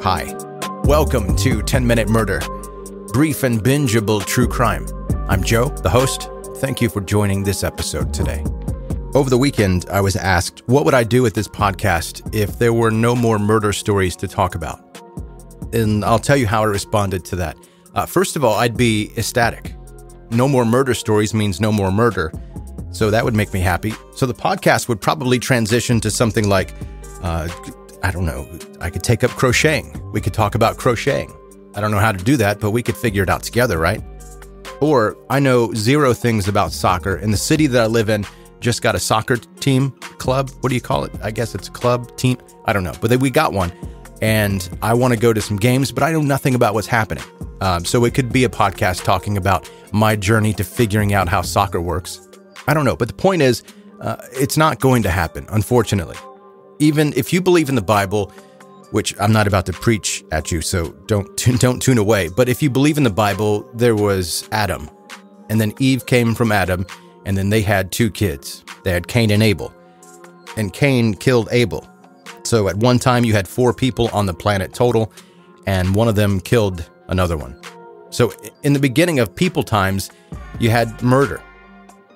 Hi, welcome to 10-Minute Murder, brief and bingeable true crime. I'm Joe, the host. Thank you for joining this episode today. Over the weekend, I was asked, what would I do with this podcast if there were no more murder stories to talk about? And I'll tell you how I responded to that. First of all, I'd be ecstatic. No more murder stories means no more murder, so that would make me happy. So the podcast would probably transition to something like, I don't know, I could take up crocheting. We could talk about crocheting. I don't know how to do that, but we could figure it out together, right? Or I know zero things about soccer, and the city that I live in just got a soccer team, club. What do you call it? I guess it's a club, team. I don't know, but we got one, and I want to go to some games, but I know nothing about what's happening. So it could be a podcast talking about my journey to figuring out how soccer works. I don't know, but the point is, it's not going to happen, unfortunately. Even if you believe in the Bible, which I'm not about to preach at you, so don't tune away. But if you believe in the Bible, there was Adam, and then Eve came from Adam, and then they had two kids. They had Cain and Abel, and Cain killed Abel. So at one time, you had 4 people on the planet total, and one of them killed another one. So in the beginning of people times, you had murder.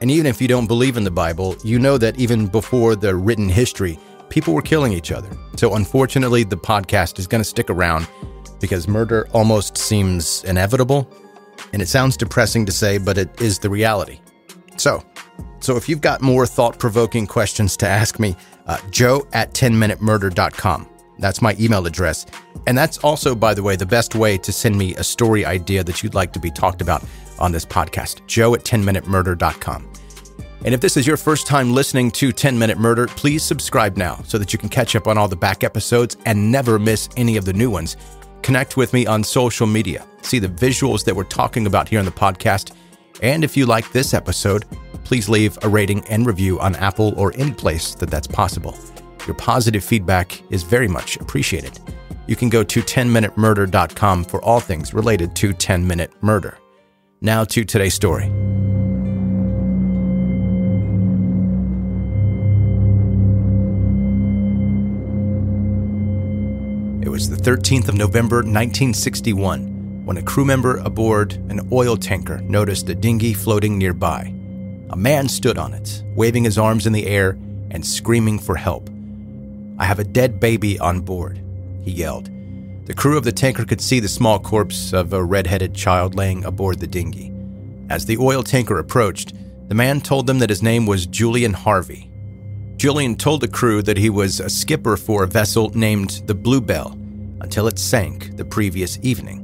And even if you don't believe in the Bible, you know that even before the written history, people were killing each other. So unfortunately, the podcast is going to stick around because murder almost seems inevitable. And it sounds depressing to say, but it is the reality. So if you've got more thought-provoking questions to ask me, joe@10minutemurder.com. That's my email address. And that's also, by the way, the best way to send me a story idea that you'd like to be talked about on this podcast, joe@10minutemurder.com. And if this is your first time listening to 10-Minute Murder, please subscribe now so that you can catch up on all the back episodes and never miss any of the new ones. Connect with me on social media. See the visuals that we're talking about here on the podcast. And if you like this episode, please leave a rating and review on Apple or any place that's possible. Your positive feedback is very much appreciated. You can go to 10minutemurder.com for all things related to 10-Minute Murder. Now to today's story. It was the 13th of November, 1961, when a crew member aboard an oil tanker noticed a dinghy floating nearby. A man stood on it, waving his arms in the air and screaming for help. "I have a dead baby on board," he yelled. The crew of the tanker could see the small corpse of a red-headed child laying aboard the dinghy. As the oil tanker approached, the man told them that his name was Julian Harvey. Julian told the crew that he was a skipper for a vessel named the Bluebelle until it sank the previous evening.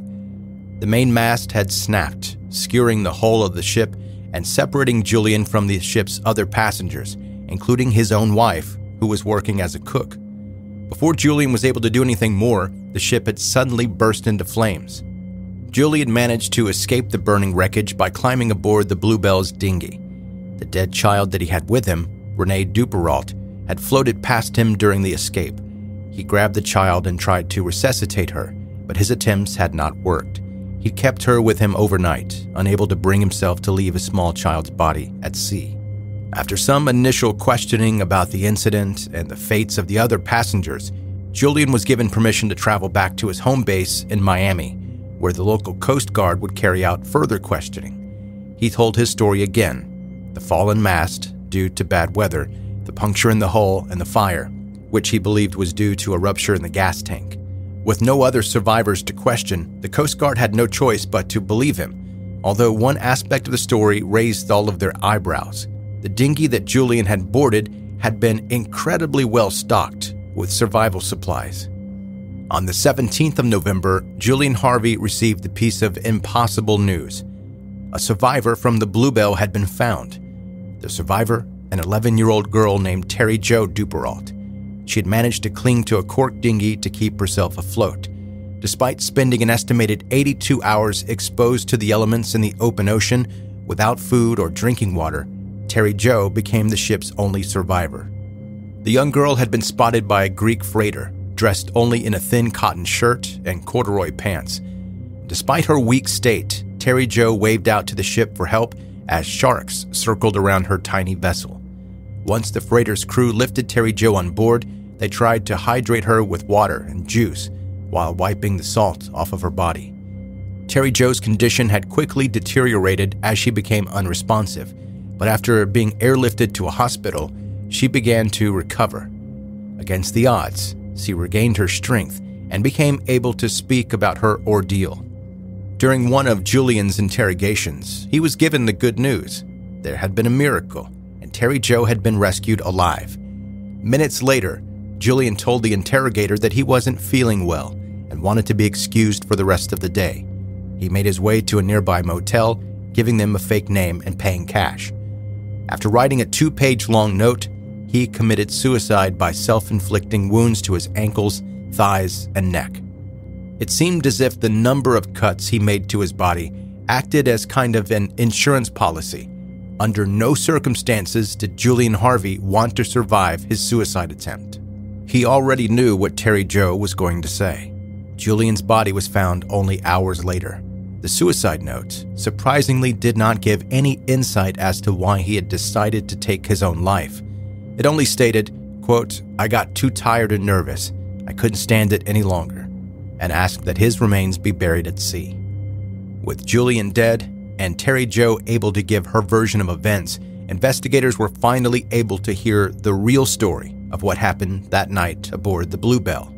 The main mast had snapped, skewering the hull of the ship and separating Julian from the ship's other passengers, including his own wife, who was working as a cook. Before Julian was able to do anything more, the ship had suddenly burst into flames. Julian managed to escape the burning wreckage by climbing aboard the Bluebelle's dinghy. The dead child that he had with him, Renee Duperrault, had floated past him during the escape. He grabbed the child and tried to resuscitate her, but his attempts had not worked. He kept her with him overnight, unable to bring himself to leave a small child's body at sea. After some initial questioning about the incident and the fates of the other passengers, Julian was given permission to travel back to his home base in Miami, where the local Coast Guard would carry out further questioning. He told his story again: the fallen mast due to bad weather, the puncture in the hull, and the fire, which he believed was due to a rupture in the gas tank. With no other survivors to question, the Coast Guard had no choice but to believe him, although one aspect of the story raised all of their eyebrows. The dinghy that Julian had boarded had been incredibly well stocked with survival supplies. On the 17th of November, Julian Harvey received the piece of impossible news. A survivor from the Bluebelle had been found. The survivor, an 11-year-old girl named Terry Jo Duperrault. She had managed to cling to a cork dinghy to keep herself afloat. Despite spending an estimated 82 hours exposed to the elements in the open ocean without food or drinking water, Terry Jo became the ship's only survivor. The young girl had been spotted by a Greek freighter, dressed only in a thin cotton shirt and corduroy pants. Despite her weak state, Terry Jo waved out to the ship for help as sharks circled around her tiny vessel. Once the freighter's crew lifted Terry Jo on board, they tried to hydrate her with water and juice, while wiping the salt off of her body. Terry Jo's condition had quickly deteriorated as she became unresponsive, but after being airlifted to a hospital, she began to recover. Against the odds, she regained her strength and became able to speak about her ordeal. During one of Julian's interrogations, he was given the good news. There had been a miracle, and Terry Jo had been rescued alive. Minutes later, Julian told the interrogator that he wasn't feeling well and wanted to be excused for the rest of the day. He made his way to a nearby motel, giving them a fake name and paying cash. After writing a 2-page long note, he committed suicide by self-inflicting wounds to his ankles, thighs, and neck. It seemed as if the number of cuts he made to his body acted as kind of an insurance policy. Under no circumstances did Julian Harvey want to survive his suicide attempt. He already knew what Terry Jo was going to say. Julian's body was found only hours later. The suicide note surprisingly did not give any insight as to why he had decided to take his own life. It only stated, quote, "I got too tired and nervous. I couldn't stand it any longer," and asked that his remains be buried at sea. With Julian dead and Terry Jo able to give her version of events, investigators were finally able to hear the real story of what happened that night aboard the Bluebelle.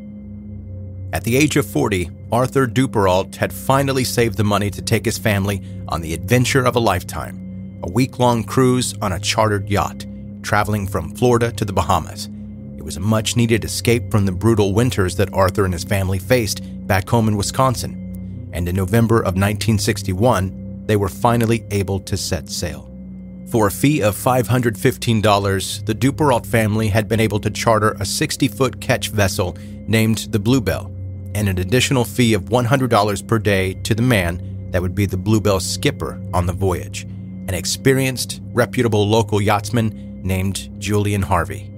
At the age of 40, Arthur Duperrault had finally saved the money to take his family on the adventure of a lifetime, a week-long cruise on a chartered yacht, traveling from Florida to the Bahamas. It was a much-needed escape from the brutal winters that Arthur and his family faced back home in Wisconsin, and in November of 1961, they were finally able to set sail. For a fee of $515, the Duperrault family had been able to charter a 60-foot ketch vessel named the Bluebelle, and an additional fee of $100 per day to the man that would be the Bluebelle's skipper on the voyage, an experienced, reputable local yachtsman named Julian Harvey.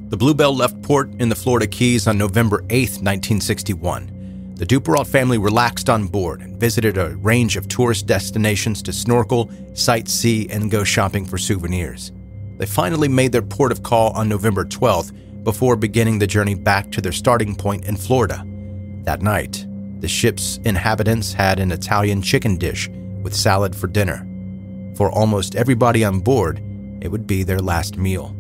The Bluebelle left port in the Florida Keys on November 8, 1961. The Duperrault family relaxed on board and visited a range of tourist destinations to snorkel, sightsee, and go shopping for souvenirs. They finally made their port of call on November 12th before beginning the journey back to their starting point in Florida. That night, the ship's inhabitants had an Italian chicken dish with salad for dinner. For almost everybody on board, it would be their last meal.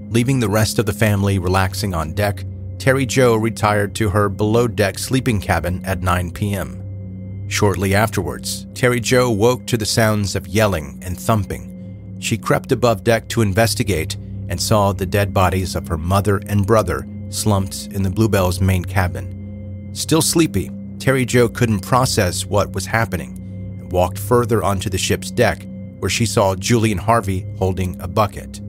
Leaving the rest of the family relaxing on deck, Terry Jo retired to her below-deck sleeping cabin at 9 p.m. Shortly afterwards, Terry Jo woke to the sounds of yelling and thumping. She crept above deck to investigate and saw the dead bodies of her mother and brother slumped in the Bluebelle's main cabin. Still sleepy, Terry Jo couldn't process what was happening and walked further onto the ship's deck, where she saw Julian Harvey holding a bucket.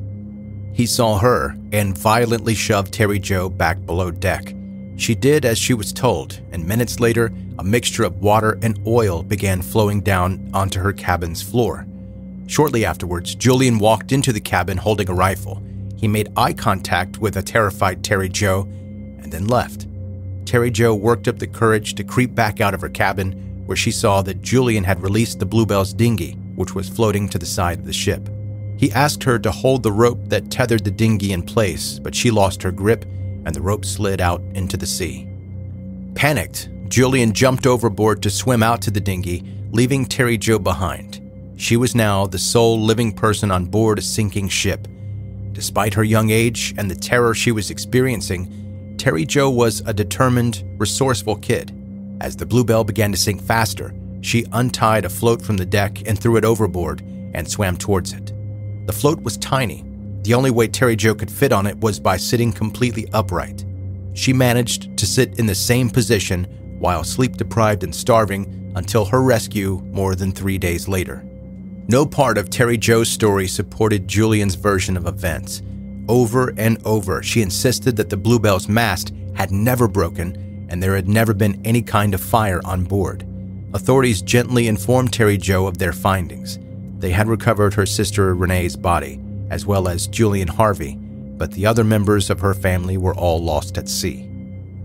He saw her and violently shoved Terry Jo back below deck. She did as she was told, and minutes later, a mixture of water and oil began flowing down onto her cabin's floor. Shortly afterwards, Julian walked into the cabin holding a rifle. He made eye contact with a terrified Terry Jo and then left. Terry Jo worked up the courage to creep back out of her cabin, where she saw that Julian had released the Bluebelle's dinghy, which was floating to the side of the ship. He asked her to hold the rope that tethered the dinghy in place, but she lost her grip and the rope slid out into the sea. Panicked, Julian jumped overboard to swim out to the dinghy, leaving Terry Jo behind. She was now the sole living person on board a sinking ship. Despite her young age and the terror she was experiencing, Terry Jo was a determined, resourceful kid. As the Bluebelle began to sink faster, she untied a float from the deck and threw it overboard and swam towards it. The float was tiny. The only way Terry Jo could fit on it was by sitting completely upright. She managed to sit in the same position while sleep-deprived and starving until her rescue more than 3 days later. No part of Terry Jo's story supported Julian's version of events. Over and over, she insisted that the Bluebelle's mast had never broken and there had never been any kind of fire on board. Authorities gently informed Terry Jo of their findings. They had recovered her sister Renee's body, as well as Julian Harvey, but the other members of her family were all lost at sea.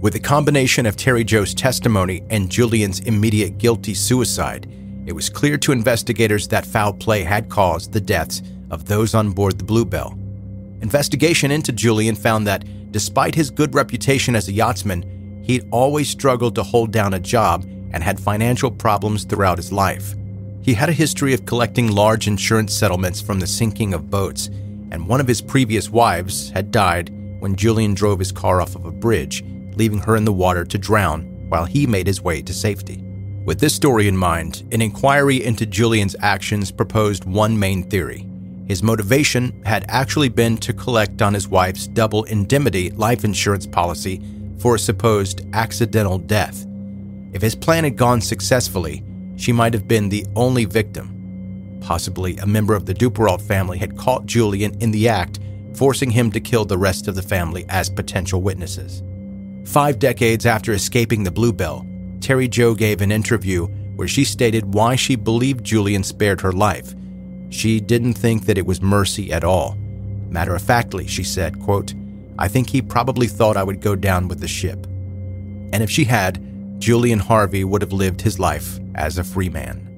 With the combination of Terry Jo's testimony and Julian's immediate guilty suicide, it was clear to investigators that foul play had caused the deaths of those on board the Bluebelle. Investigation into Julian found that, despite his good reputation as a yachtsman, he'd always struggled to hold down a job and had financial problems throughout his life. He had a history of collecting large insurance settlements from the sinking of boats, and one of his previous wives had died when Julian drove his car off of a bridge, leaving her in the water to drown while he made his way to safety. With this story in mind, an inquiry into Julian's actions proposed one main theory. His motivation had actually been to collect on his wife's double indemnity life insurance policy for a supposed accidental death. If his plan had gone successfully, she might have been the only victim. Possibly a member of the Duperrault family had caught Julian in the act, forcing him to kill the rest of the family as potential witnesses. 5 decades after escaping the Bluebelle, Terry Jo gave an interview where she stated why she believed Julian spared her life. She didn't think that it was mercy at all. Matter-of-factly, she said, quote, "I think he probably thought I would go down with the ship." And if she had, Julian Harvey would have lived his life as a free man.